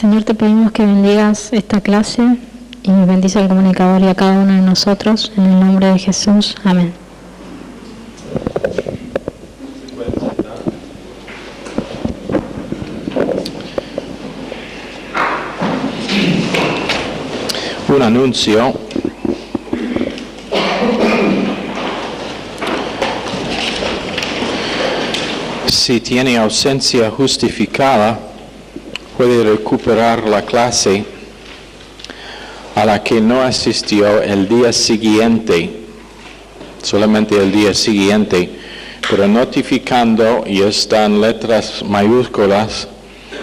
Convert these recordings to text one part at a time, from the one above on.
Señor, te pedimos que bendigas esta clase y bendice al comunicador y a cada uno de nosotros. En el nombre de Jesús. Amén. Un anuncio. Si tiene ausencia justificada, puede recuperar la clase a la que no asistió el día siguiente, solamente el día siguiente, pero notificando, y está en letras mayúsculas,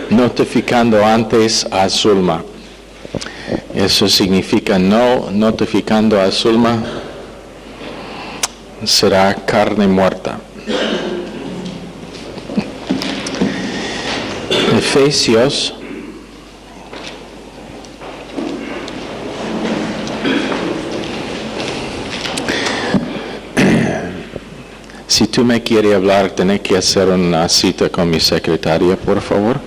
notificando antes a Zulma. Eso significa no notificando a Zulma, será carne muerta. Efesios Si tú me quieres hablar, tenés que hacer una cita con mi secretaria, por favor.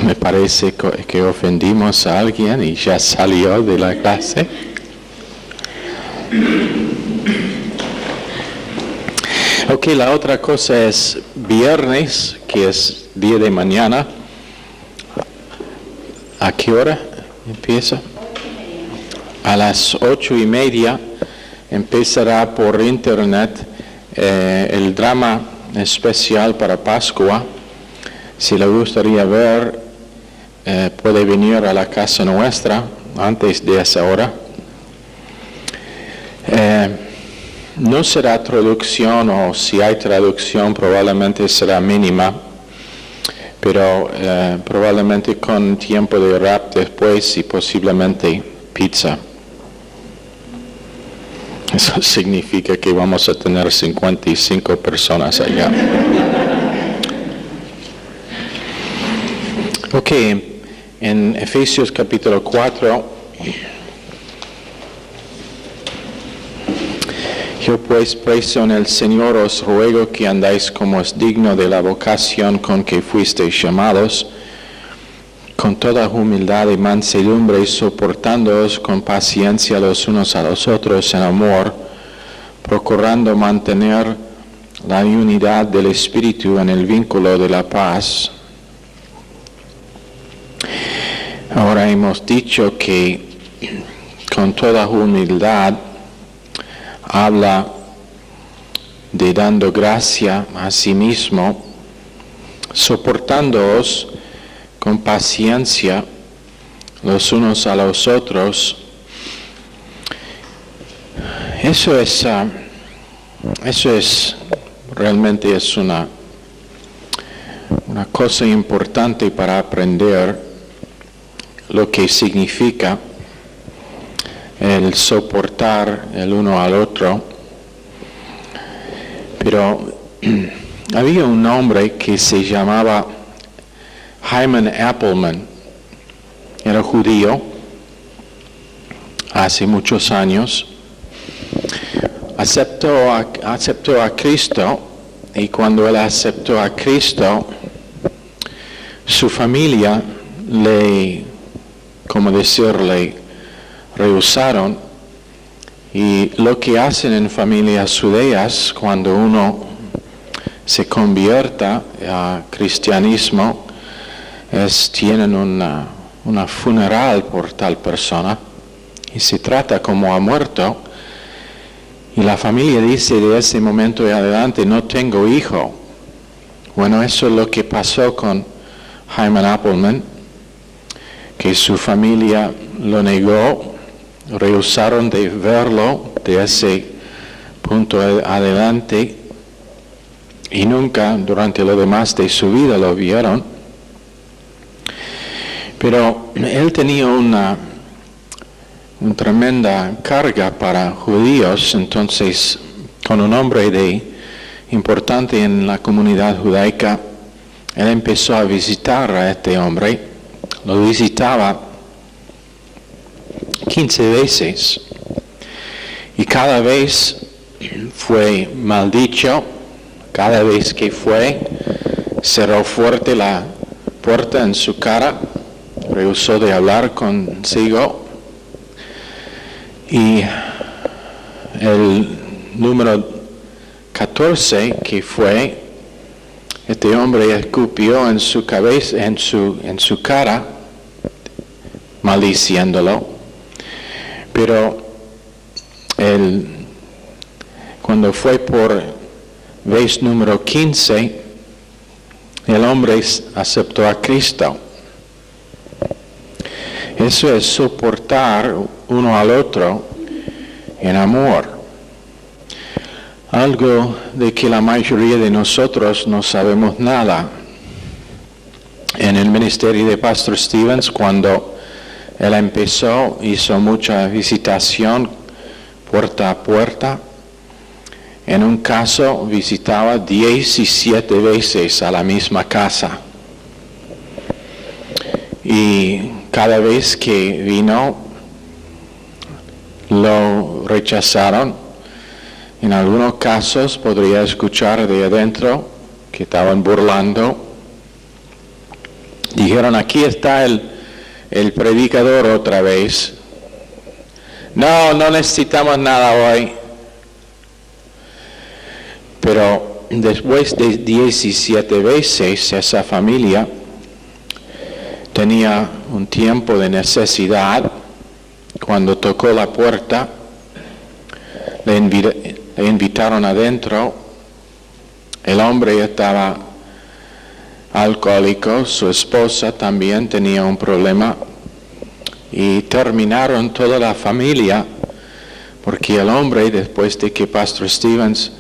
Me parece que ofendimos a alguien y ya salió de la clase. Ok, la otra cosa es viernes, que es día de mañana. ¿A qué hora empieza? A las 8:30 empezará por internet el drama especial para Pascua. Si le gustaría ver, puede venir a la casa nuestra antes de esa hora. No será traducción, o si hay traducción probablemente será mínima, pero probablemente con tiempo de rap después y posiblemente pizza. Eso significa que vamos a tener 55 personas allá. Ok, en Efesios capítulo 4, yo pues preso en el Señor os ruego que andáis como es digno de la vocación con que fuisteis llamados, con toda humildad y mansedumbre, y soportándoos con paciencia los unos a los otros en amor, procurando mantener la unidad del Espíritu en el vínculo de la paz. Ahora hemos dicho que con toda humildad habla de dando gracia a sí mismo, soportándoos con paciencia los unos a los otros. Eso es realmente es una cosa importante para aprender lo que significa el soportar el uno al otro. Pero había un hombre que se llamaba Hyman Appleman, era judío, hace muchos años, aceptó a Cristo, y cuando él aceptó a Cristo, su familia le rehusaron, y lo que hacen en familias judías cuando uno se convierta a cristianismo tienen una funeral por tal persona y se trata como ha muerto, y la familia dice de ese momento en adelante no tengo hijo. Bueno, eso es lo que pasó con Hyman Appleman, que su familia lo negó, rehusaron de verlo de ese punto adelante y nunca durante lo demás de su vida lo vieron. Pero él tenía una tremenda carga para judíos, entonces con un hombre importante en la comunidad judaica, él empezó a visitar a este hombre, lo visitaba 15 veces y cada vez fue maldicho, cada vez que fue cerró fuerte la puerta en su cara, rehusó de hablar consigo, y el número 14, que fue, este hombre escupió en su cabeza, en su cara, maldiciéndolo. Pero cuando fue por vez número 15, el hombre aceptó a Cristo. Eso es soportar uno al otro en amor. Algo de que la mayoría de nosotros no sabemos nada. En el ministerio de Pastor Stevens, cuando él empezó, hizo mucha visitación puerta a puerta. En un caso visitaba 17 veces a la misma casa. Y cada vez que vino, lo rechazaron. En algunos casos podría escuchar de adentro que estaban burlando. Dijeron, aquí está el predicador otra vez. No necesitamos nada hoy. Pero después de 17 veces esa familia tenía un tiempo de necesidad. Cuando tocó la puerta, le invitaron adentro. El hombre estaba alcohólico, su esposa también tenía un problema, y terminaron toda la familia, porque el hombre, después de que Pastor Stevens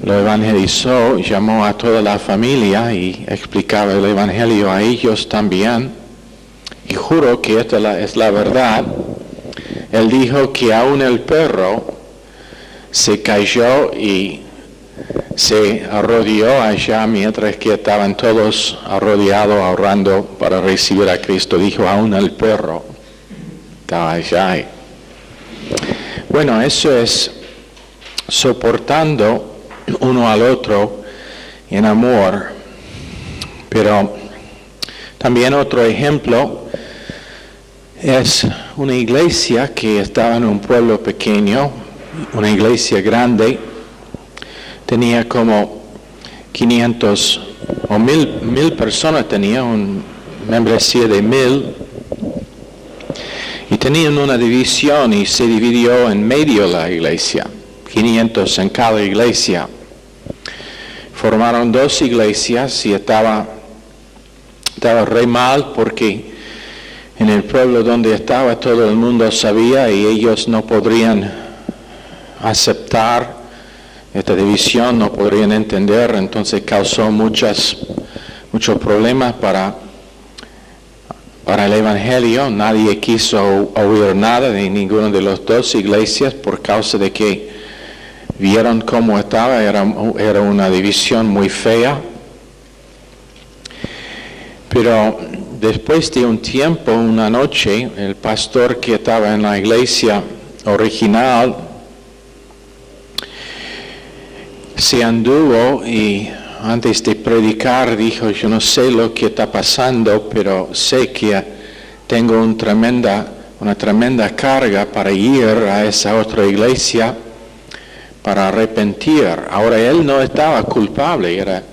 lo evangelizó, llamó a toda la familia y explicaba el evangelio a ellos también. Y juro que esta es la verdad. Él dijo que aún el perro se cayó y se arrodilló allá mientras que estaban todos arrodillados orando para recibir a Cristo. Dijo, aún el perro estaba allá. Bueno, eso es soportando uno al otro en amor. Pero también otro ejemplo es una iglesia que estaba en un pueblo pequeño, una iglesia grande. Tenía como 500 o 1000 personas, tenía una membresía de 1000. Y tenían una división y se dividió en medio la iglesia, 500 en cada iglesia. Formaron 2 iglesias y estaba re mal porque en el pueblo donde estaba todo el mundo sabía y ellos no podrían aceptar esta división, no podrían entender, entonces causó muchos problemas para el evangelio. Nadie quiso oír nada de ninguna de las 2 iglesias por causa de que vieron cómo estaba, era una división muy fea. Pero después de un tiempo, una noche, el pastor que estaba en la iglesia original se anduvo y antes de predicar dijo, yo no sé lo que está pasando, pero sé que tengo una tremenda carga para ir a esa otra iglesia para arrepentir. Ahora él no estaba culpable, era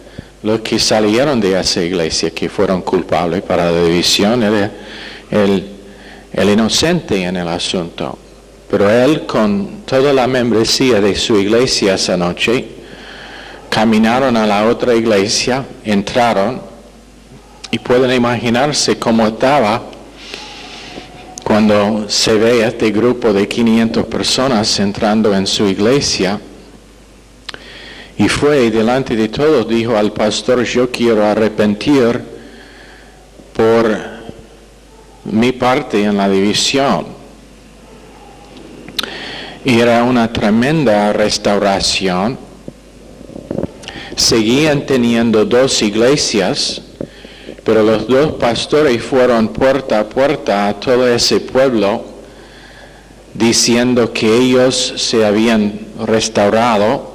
los que salieron de esa iglesia que fueron culpables para la división, él el inocente en el asunto. Pero él con toda la membresía de su iglesia esa noche, caminaron a la otra iglesia, entraron, y pueden imaginarse cómo estaba cuando se ve este grupo de 500 personas entrando en su iglesia. Y fue delante de todos, dijo al pastor, yo quiero arrepentir por mi parte en la división. Y era una tremenda restauración. Seguían teniendo 2 iglesias, pero los 2 pastores fueron puerta a puerta a todo ese pueblo, diciendo que ellos se habían restaurado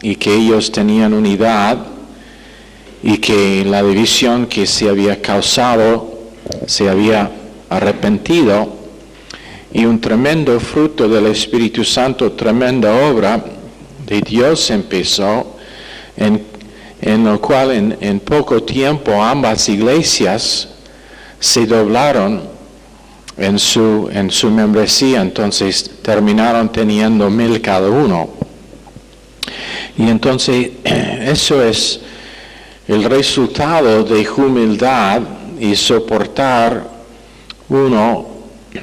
y que ellos tenían unidad y que la división que se había causado se había arrepentido, y un tremendo fruto del Espíritu Santo, tremenda obra de Dios empezó, en lo cual en poco tiempo ambas iglesias se doblaron en su membresía. Entonces terminaron teniendo 1,000 cada uno. Y entonces eso es el resultado de humildad y soportar uno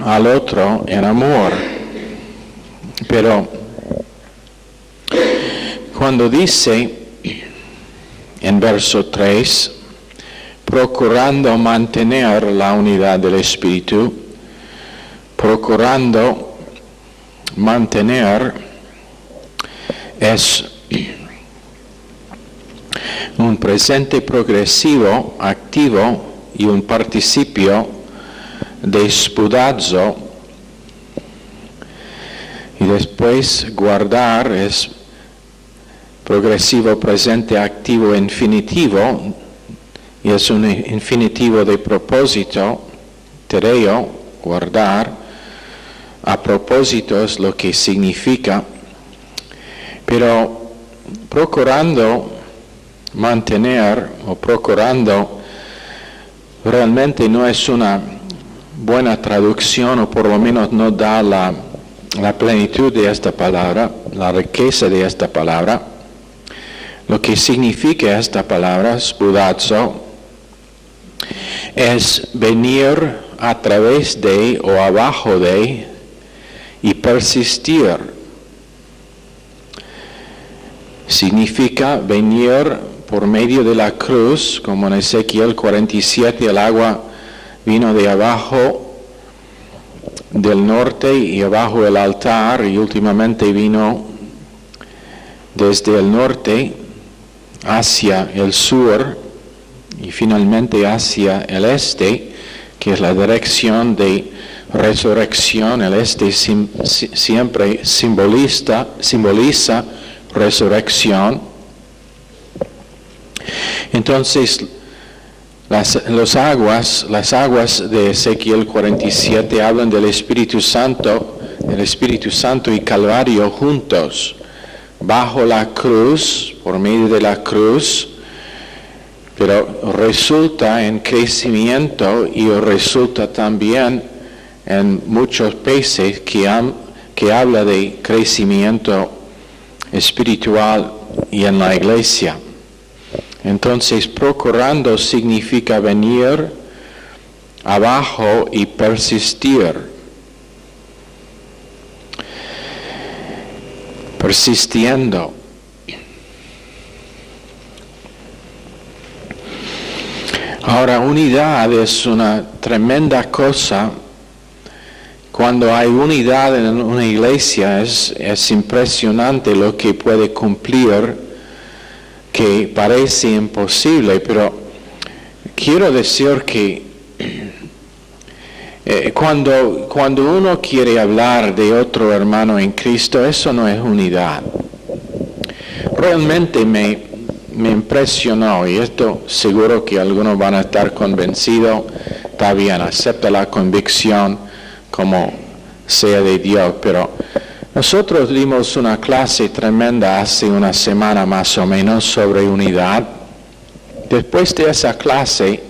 al otro en amor. Pero cuando dice en verso 3, procurando mantener la unidad del Espíritu, procurando mantener es un presente progresivo, activo, y un participio de spudazzo, y después guardar es progresivo, presente, activo, infinitivo, y es un infinitivo de propósito, tereo, guardar. A propósito es lo que significa, pero procurando mantener o procurando realmente no es una buena traducción, o por lo menos no da la plenitud de esta palabra, la riqueza de esta palabra. Lo que significa esta palabra, spudazzo, es venir a través de o abajo de y persistir. Significa venir por medio de la cruz, como en Ezequiel 47, el agua vino de abajo del norte y abajo del altar, y últimamente vino desde el norte hacia el sur y finalmente hacia el este, que es la dirección de resurrección. El este siempre simboliza resurrección. Entonces, las aguas de Ezequiel 47 hablan del Espíritu Santo y Calvario juntos, bajo la cruz, por medio de la cruz, pero resulta en crecimiento y resulta también en muchos veces que habla de crecimiento espiritual y en la iglesia. Entonces, procurando significa venir abajo y persistir. Persistiendo. Ahora, unidad es una tremenda cosa. Cuando hay unidad en una iglesia es impresionante lo que puede cumplir, que parece imposible, pero quiero decir que cuando uno quiere hablar de otro hermano en Cristo, eso no es unidad. Realmente me impresionó, y esto seguro que algunos van a estar convencidos. Está bien, acepta la convicción como sea de Dios, pero nosotros dimos una clase tremenda hace una semana más o menos sobre unidad. Después de esa clase,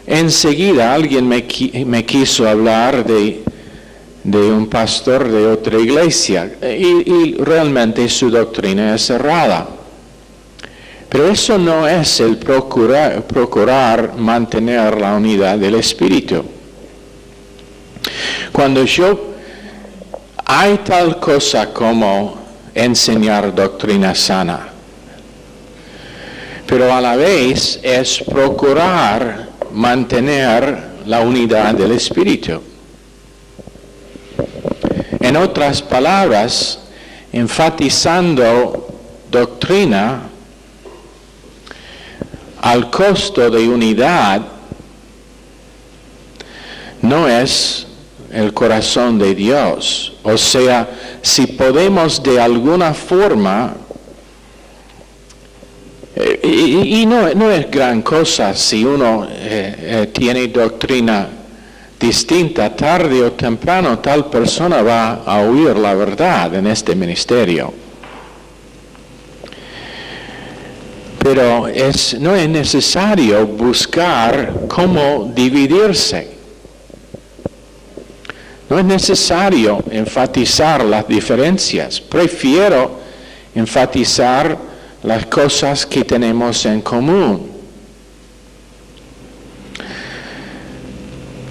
enseguida alguien me quiso hablar de un pastor de otra iglesia, y realmente su doctrina es errada. Pero eso no es el procurar mantener la unidad del Espíritu. Cuando hay tal cosa como enseñar doctrina sana, pero a la vez es procurar mantener la unidad del Espíritu. En otras palabras, enfatizando doctrina al costo de unidad no es el corazón de Dios. O sea, si podemos de alguna forma Y no es gran cosa si uno tiene doctrina distinta, tarde o temprano tal persona va a oír la verdad en este ministerio. Pero no es necesario buscar cómo dividirse. No es necesario enfatizar las diferencias. Prefiero enfatizar las cosas que tenemos en común.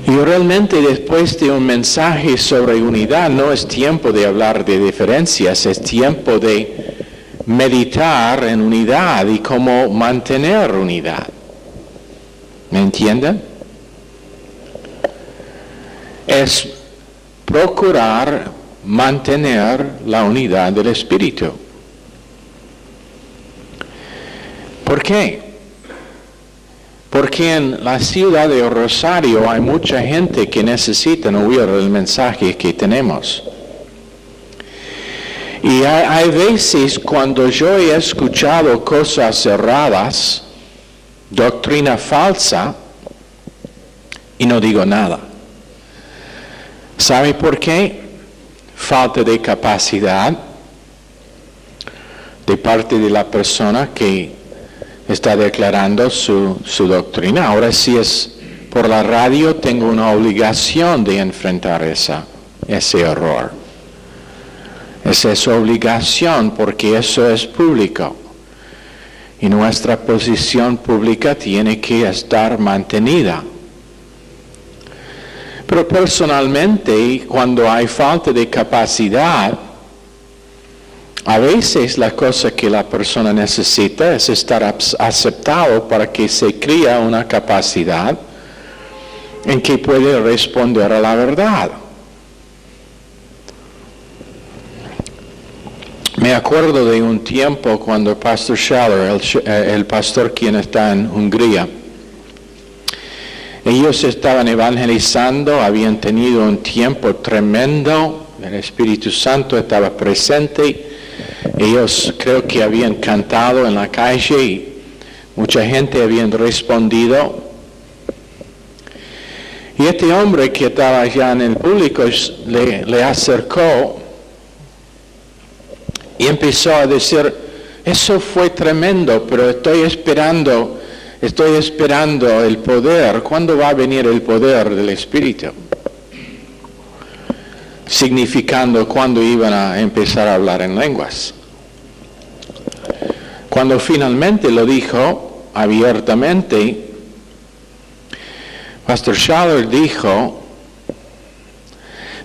Y realmente después de un mensaje sobre unidad no es tiempo de hablar de diferencias, es tiempo de meditar en unidad y cómo mantener unidad. ¿Me entienden? Es procurar mantener la unidad del Espíritu. ¿Por qué? Porque en la ciudad de Rosario hay mucha gente que necesita oír el mensaje que tenemos. Y hay veces cuando yo he escuchado cosas erradas, doctrina falsa, y no digo nada. ¿Sabe por qué? Falta de capacidad de parte de la persona que está declarando su doctrina. Ahora si es por la radio, tengo una obligación de enfrentar ese error. Esa es su obligación porque eso es público. Y nuestra posición pública tiene que estar mantenida. Pero personalmente, cuando hay falta de capacidad, a veces la cosa que la persona necesita es estar aceptado para que se crea una capacidad en que puede responder a la verdad. Me acuerdo de un tiempo cuando el pastor Schaller, el pastor quien está en Hungría, ellos estaban evangelizando, habían tenido un tiempo tremendo, el Espíritu Santo estaba presente. Ellos creo que habían cantado en la calle y mucha gente había respondido. Y este hombre que estaba allá en el público le acercó y empezó a decir, eso fue tremendo, pero estoy esperando el poder. ¿Cuándo va a venir el poder del Espíritu? Significando cuándo iban a empezar a hablar en lenguas. Cuando finalmente lo dijo abiertamente, Pastor Schaller dijo,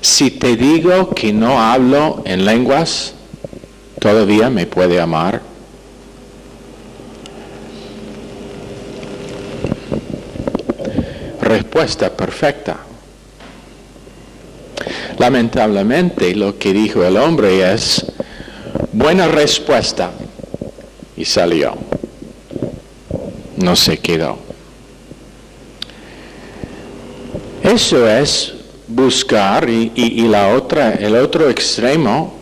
si te digo que no hablo en lenguas, ¿todavía me puede amar? Respuesta perfecta. Lamentablemente lo que dijo el hombre es, buena respuesta, y salió. No se quedó. Eso es buscar y el otro extremo,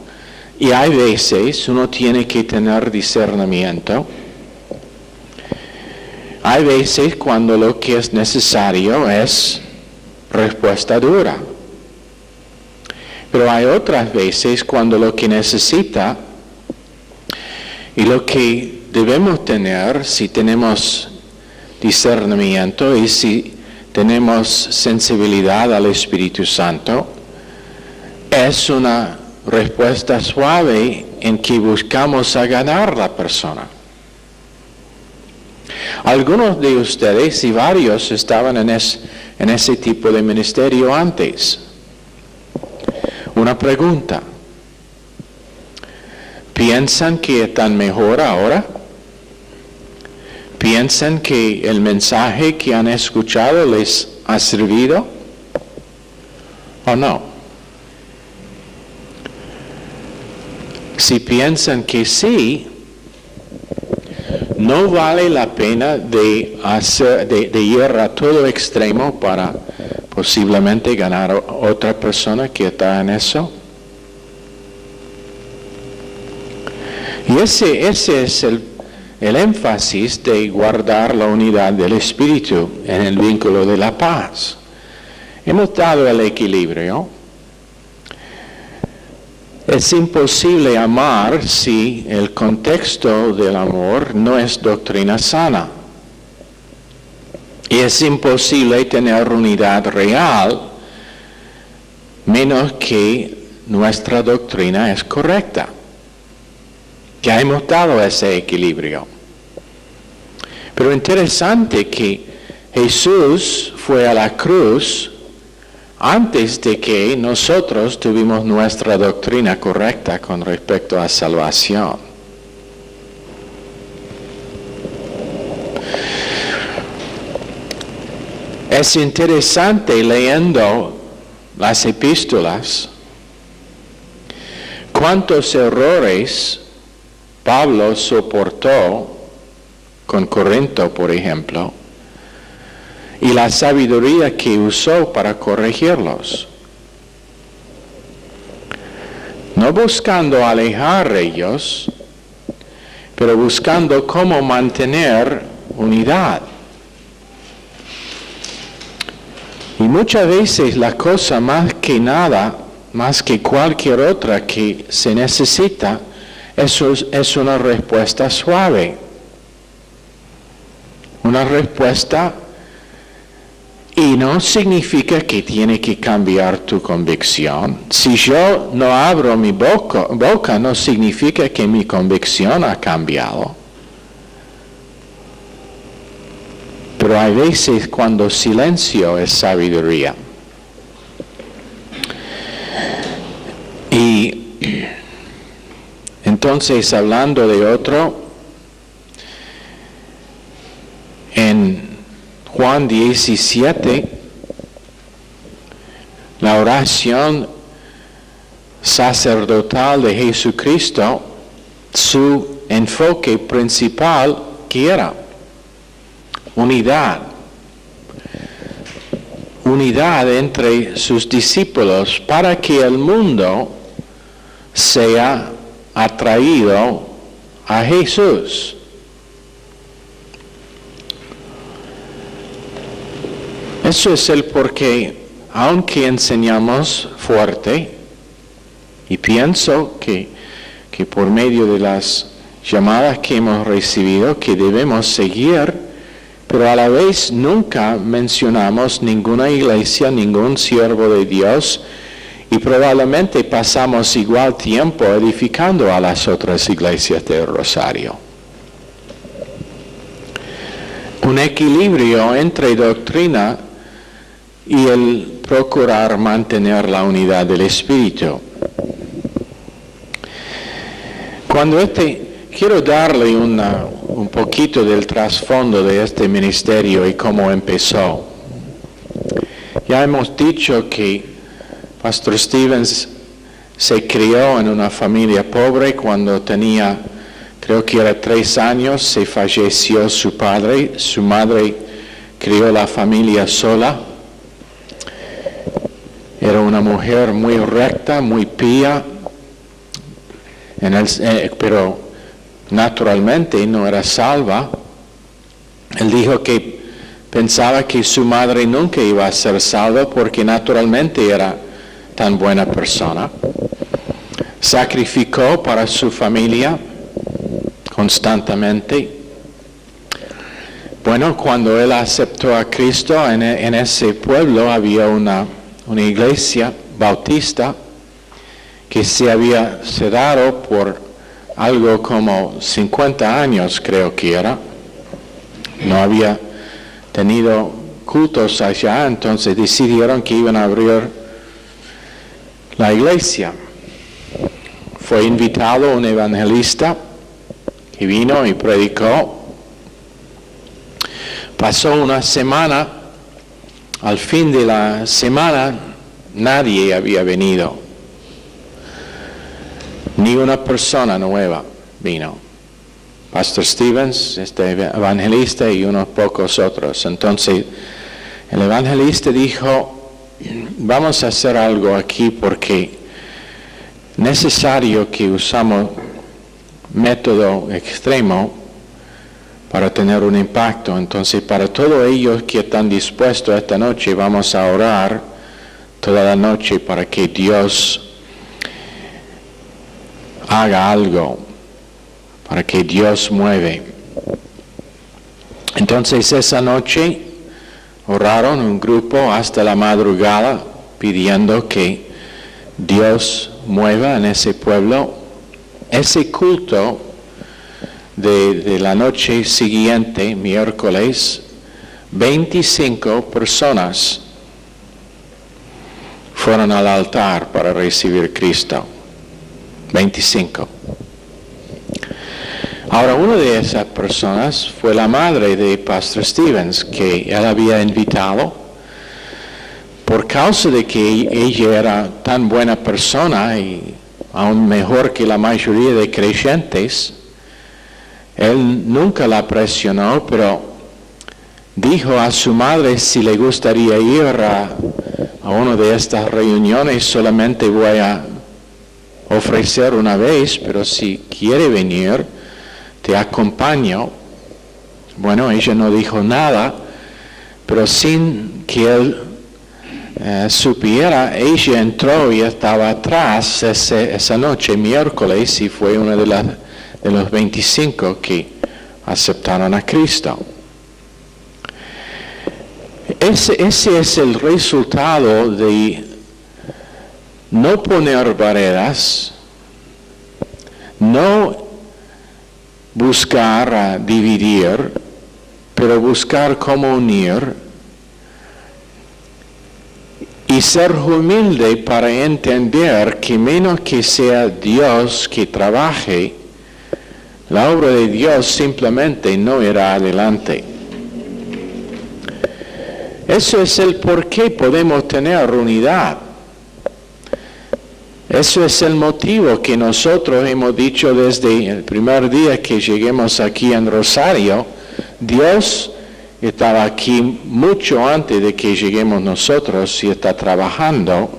y hay veces uno tiene que tener discernimiento. Hay veces cuando lo que es necesario es respuesta dura. Pero hay otras veces cuando lo que necesita y lo que debemos tener, si tenemos discernimiento y si tenemos sensibilidad al Espíritu Santo, es una respuesta suave en que buscamos a ganar la persona. Algunos de ustedes y varios estaban en ese tipo de ministerio antes. Una pregunta. ¿Piensan que están mejor ahora? ¿Piensan que el mensaje que han escuchado les ha servido? ¿O no? Si piensan que sí, no vale la pena de ir a todo extremo para posiblemente ganar a otra persona que está en eso. Y ese es el énfasis de guardar la unidad del Espíritu en el vínculo de la paz. Hemos dado el equilibrio. Es imposible amar si el contexto del amor no es doctrina sana. Y es imposible tener unidad real menos que nuestra doctrina es correcta. Ya hemos dado ese equilibrio. Pero interesante que Jesús fue a la cruz antes de que nosotros tuvimos nuestra doctrina correcta con respecto a salvación. Es interesante leyendo las epístolas cuántos errores Pablo soportó con Corinto, por ejemplo, y la sabiduría que usó para corregirlos. No buscando alejar a ellos, pero buscando cómo mantener unidad. Y muchas veces la cosa más que nada, más que cualquier otra que se necesita, es una respuesta suave. Una respuesta, y no significa que tiene que cambiar tu convicción. Si yo no abro mi boca no significa que mi convicción ha cambiado. Pero hay veces cuando silencio es sabiduría. Y entonces, hablando de otro, en Juan 17, la oración sacerdotal de Jesucristo, su enfoque principal, ¿qué era? Unidad. Unidad entre sus discípulos para que el mundo sea atraído a Jesús. Eso es el porqué, aunque enseñamos fuerte, y pienso que por medio de las llamadas que hemos recibido, que debemos seguir, pero a la vez nunca mencionamos ninguna iglesia, ningún siervo de Dios, y probablemente pasamos igual tiempo edificando a las otras iglesias del Rosario. Un equilibrio entre doctrina y el procurar mantener la unidad del Espíritu. Quiero darle un poquito del trasfondo de este ministerio y cómo empezó. Ya hemos dicho que Pastor Stevens se crió en una familia pobre. Cuando tenía, creo que era 3 años, se falleció su padre. Su madre crió la familia sola. Era una mujer muy recta, muy pía, pero naturalmente no era salva. Él dijo que pensaba que su madre nunca iba a ser salva porque naturalmente era tan buena persona. Sacrificó para su familia constantemente. Bueno, cuando él aceptó a Cristo, en ese pueblo había una iglesia bautista que se había cerrado por algo como 50 años, creo que era. No había tenido cultos allá, entonces decidieron que iban a abrir la iglesia. Fue invitado un evangelista que vino y predicó. Pasó una semana. Al fin de la semana nadie había venido. Ni una persona nueva vino. Pastor Stevens, este evangelista y unos pocos otros. Entonces el evangelista dijo, vamos a hacer algo aquí porque es necesario que usamos método extremo para tener un impacto. Entonces, para todos ellos que están dispuestos esta noche, vamos a orar toda la noche para que Dios haga algo, para que Dios mueve. Entonces, esa noche oraron un grupo hasta la madrugada pidiendo que Dios mueva en ese pueblo. Ese culto de la noche siguiente, miércoles, 25 personas fueron al altar para recibir a Cristo. 25. Ahora, una de esas personas fue la madre de Pastor Stevens, que él había invitado. Por causa de que ella era tan buena persona y aún mejor que la mayoría de creyentes, él nunca la presionó, pero dijo a su madre si le gustaría ir a una de estas reuniones. Solamente voy a ofrecer una vez, pero si quiere venir, te acompaño. Bueno, ella no dijo nada, pero sin que él supiera, ella entró y estaba atrás esa noche, miércoles, y fue una de los 25 que aceptaron a Cristo. Ese es el resultado de no poner barreras, no buscar dividir, pero buscar cómo unir y ser humilde para entender que menos que sea Dios que trabaje, la obra de Dios simplemente no irá adelante. Eso es el por qué podemos tener unidad. Eso es el motivo que nosotros hemos dicho desde el primer día que lleguemos aquí en Rosario. Dios estaba aquí mucho antes de que lleguemos nosotros y está trabajando.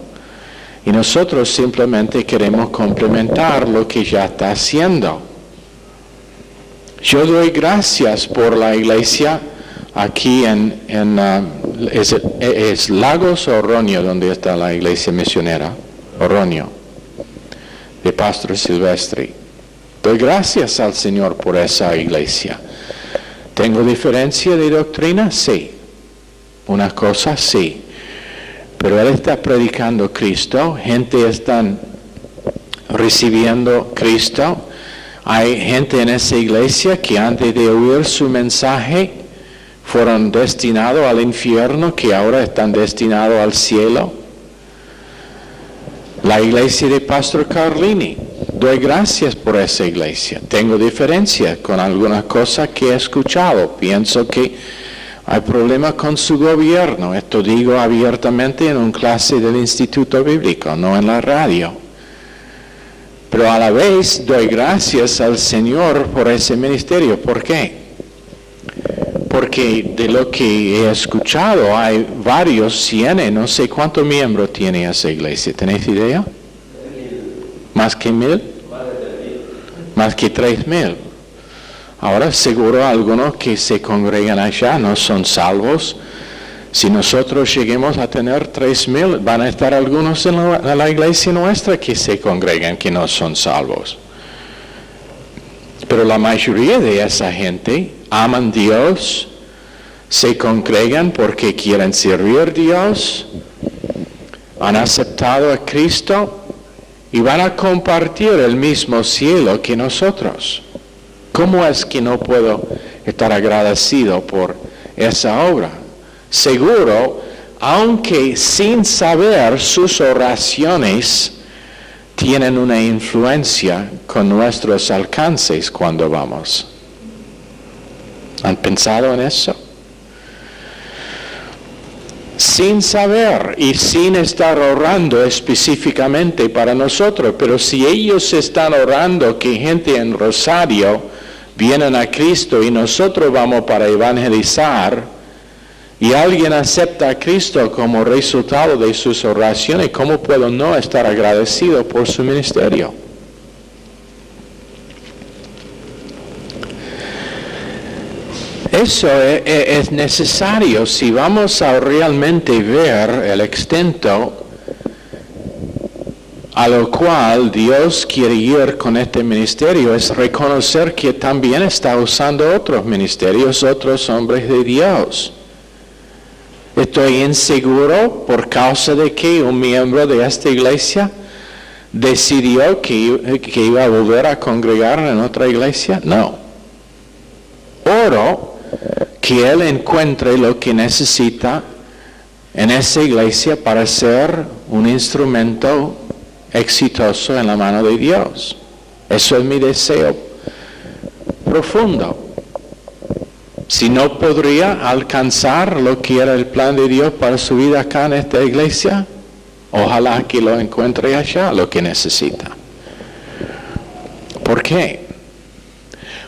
Y nosotros simplemente queremos complementar lo que ya está haciendo. Yo doy gracias por la iglesia aquí ¿es Lagos o Oroño donde está la iglesia misionera? Oroño, de Pastor Silvestre. Doy gracias al Señor por esa iglesia. ¿Tengo diferencia de doctrina? Sí. Una cosa, sí. Pero Él está predicando Cristo, gente está recibiendo Cristo. Hay gente en esa iglesia que antes de oír su mensaje fueron destinados al infierno, que ahora están destinados al cielo. La iglesia de Pastor Carlini, doy gracias por esa iglesia. Tengo diferencia con algunas cosas que he escuchado. Pienso que hay problemas con su gobierno. Esto digo abiertamente en una clase del Instituto Bíblico, no en la radio. Pero a la vez doy gracias al Señor por ese ministerio. ¿Por qué? Porque de lo que he escuchado hay varios cientos, no sé cuántos miembros tiene esa iglesia. ¿Tenéis idea? ¿Más que 1,000? Más que 3,000. Ahora seguro algunos que se congregan allá no son salvos. Si nosotros lleguemos a tener 3,000, van a estar algunos en la iglesia nuestra que se congregan que no son salvos. Pero la mayoría de esa gente aman a Dios, se congregan porque quieren servir a Dios, han aceptado a Cristo y van a compartir el mismo cielo que nosotros. ¿Cómo es que no puedo estar agradecido por esa obra? Seguro, aunque sin saber, sus oraciones tienen una influencia con nuestros alcances cuando vamos. ¿Han pensado en eso? Sin saber y sin estar orando específicamente para nosotros, pero si ellos están orando que gente en Rosario vienen a Cristo y nosotros vamos para evangelizar, y alguien acepta a Cristo como resultado de sus oraciones, ¿cómo puedo no estar agradecido por su ministerio? eso es necesario si vamos a realmente ver el extento a lo cual Dios quiere ir con este ministerio, es reconocer que también está usando otros ministerios, otros hombres de Dios. ¿Estoy inseguro por causa de que un miembro de esta iglesia decidió que iba a volver a congregar en otra iglesia? No. Oro que él encuentre lo que necesita en esa iglesia para ser un instrumento exitoso en la mano de Dios. Eso es mi deseo profundo. Si no podría alcanzar lo que era el plan de Dios para su vida acá en esta iglesia, ojalá que lo encuentre allá, lo que necesita. ¿Por qué?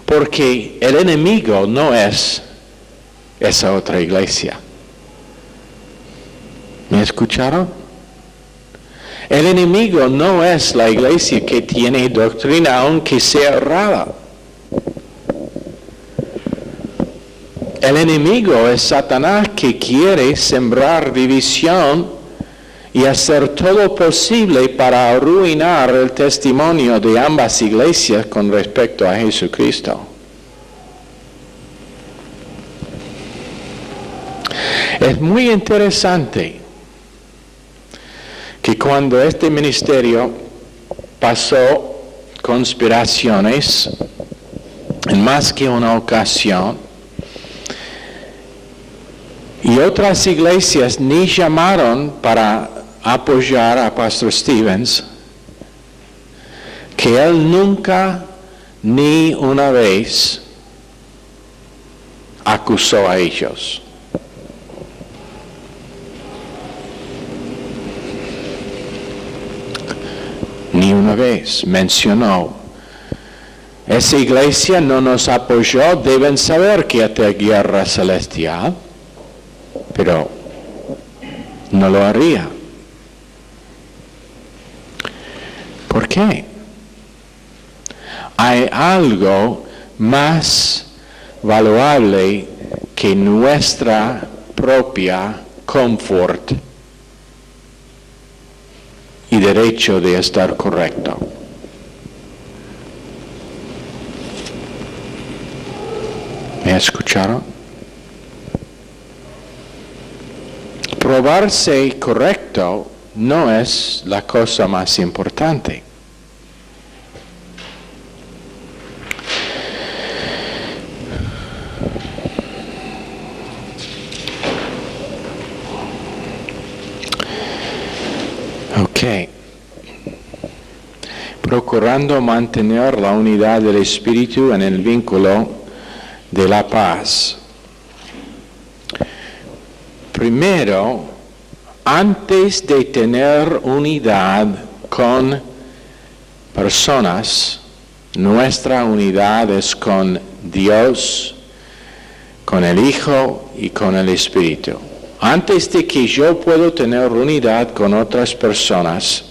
Porque el enemigo no es esa otra iglesia. ¿Me escucharon? El enemigo no es la iglesia que tiene doctrina aunque sea errada. El enemigo es Satanás que quiere sembrar división y hacer todo posible para arruinar el testimonio de ambas iglesias con respecto a Jesucristo. Es muy interesante que cuando este ministerio pasó conspiraciones en más que una ocasión, y otras iglesias ni llamaron para apoyar a Pastor Stevens, que él nunca ni una vez acusó a ellos. Ni una vez mencionó. Esa iglesia no nos apoyó, deben saber que esta guerra celestial, pero no lo haría. ¿Por qué? Hay algo más valuable que nuestra propia confort y derecho de estar correcto. ¿Me escucharon? Probarse correcto no es la cosa más importante. Ok. Procurando mantener la unidad del espíritu en el vínculo de la paz. Primero, antes de tener unidad con personas, nuestra unidad es con Dios, con el Hijo y con el Espíritu. Antes de que yo pueda tener unidad con otras personas,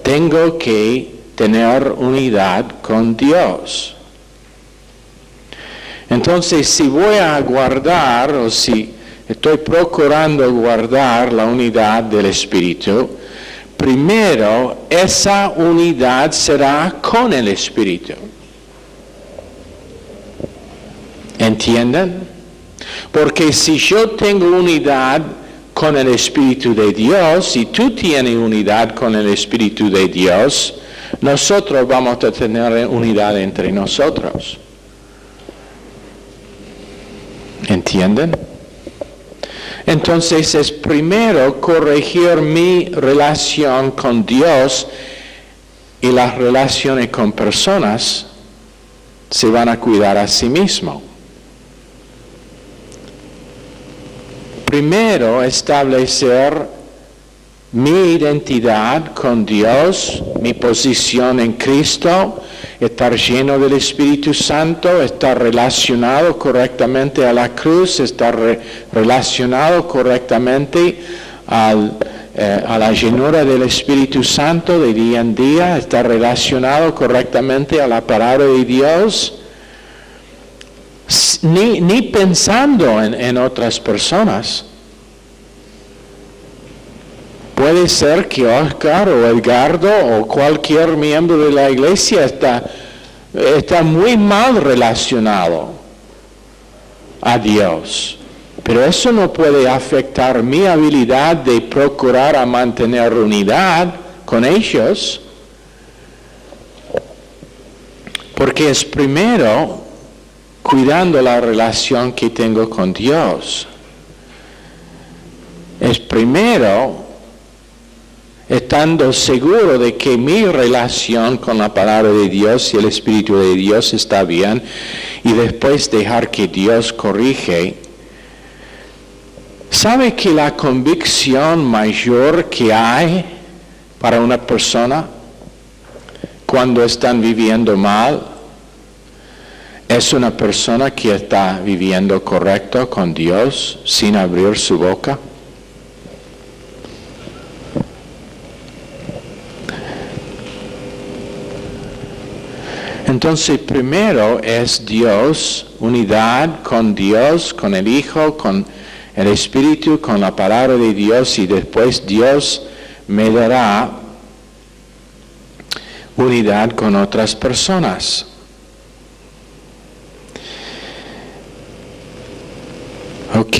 tengo que tener unidad con Dios. Entonces, si voy a guardar o si estoy procurando guardar la unidad del Espíritu, primero esa unidad será con el Espíritu. ¿Entienden? Porque si yo tengo unidad con el Espíritu de Dios y tú tienes unidad con el Espíritu de Dios, nosotros vamos a tener unidad entre nosotros. ¿Entienden? Entonces es primero corregir mi relación con Dios y las relaciones con personas se van a cuidar a sí mismos. Primero establecer mi identidad con Dios, mi posición en Cristo, estar lleno del Espíritu Santo, estar relacionado correctamente a la cruz, estar relacionado correctamente a la llenura del Espíritu Santo de día en día, estar relacionado correctamente a la palabra de Dios. ni pensando en otras personas. Puede ser que Oscar o Edgardo o cualquier miembro de la iglesia está muy mal relacionado a Dios. Pero eso no puede afectar mi habilidad de procurar a mantener unidad con ellos. Porque es primero cuidando la relación que tengo con Dios. Es primero estando seguro de que mi relación con la palabra de Dios y el Espíritu de Dios está bien, y después dejar que Dios corrige. ¿Sabe que la convicción mayor que hay para una persona cuando están viviendo mal es una persona que está viviendo correcto con Dios sin abrir su boca? Entonces, primero es Dios, unidad con Dios, con el Hijo, con el Espíritu, con la palabra de Dios, y después Dios me dará unidad con otras personas. Ok.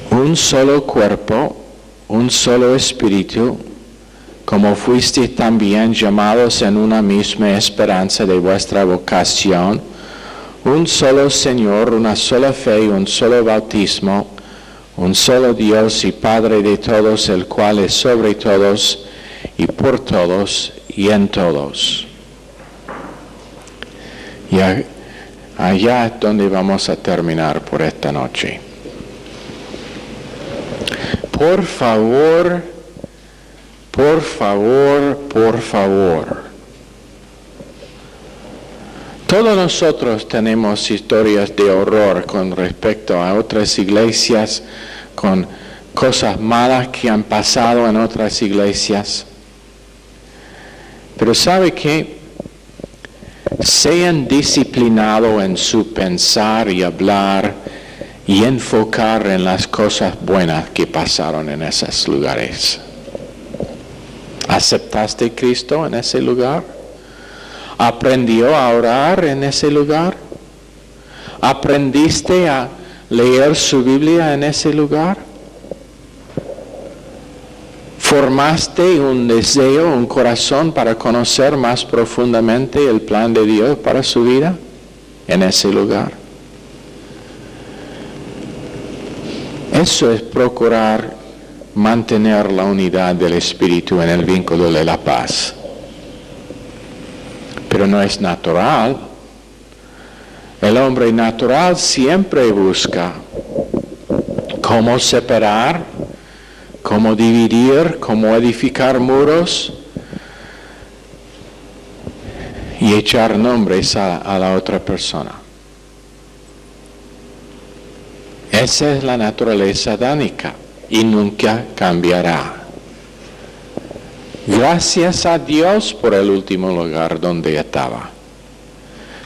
Un solo cuerpo, un solo espíritu, como fuisteis también llamados en una misma esperanza de vuestra vocación, un solo Señor, una sola fe, un solo bautismo, un solo Dios y Padre de todos, el cual es sobre todos y por todos y en todos. Y allá es donde vamos a terminar por esta noche. Por favor, por favor, por favor. Todos nosotros tenemos historias de horror con respecto a otras iglesias, con cosas malas que han pasado en otras iglesias. Pero ¿sabe qué? Sean disciplinados en su pensar y hablar y enfocar en las cosas buenas que pasaron en esos lugares. ¿Aceptaste a Cristo en ese lugar? ¿Aprendió a orar en ese lugar? ¿Aprendiste a leer su Biblia en ese lugar? ¿Formaste un deseo, un corazón para conocer más profundamente el plan de Dios para su vida en ese lugar? Eso es procurar mantener la unidad del Espíritu en el vínculo de la paz. Pero no es natural. El hombre natural siempre busca cómo separar, cómo dividir, cómo edificar muros y echar nombres a la otra persona. Esa es la naturaleza adánica y nunca cambiará. Gracias a Dios por el último lugar donde estaba.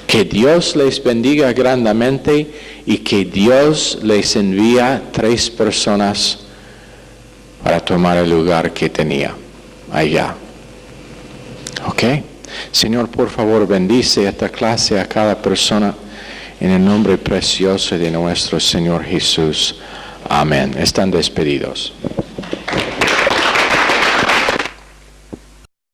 Que Dios les bendiga grandemente y que Dios les envía 3 personas para tomar el lugar que tenía allá. ¿Ok? Señor, por favor, bendice esta clase a cada persona en el nombre precioso de nuestro Señor Jesús. Amén. Están despedidos.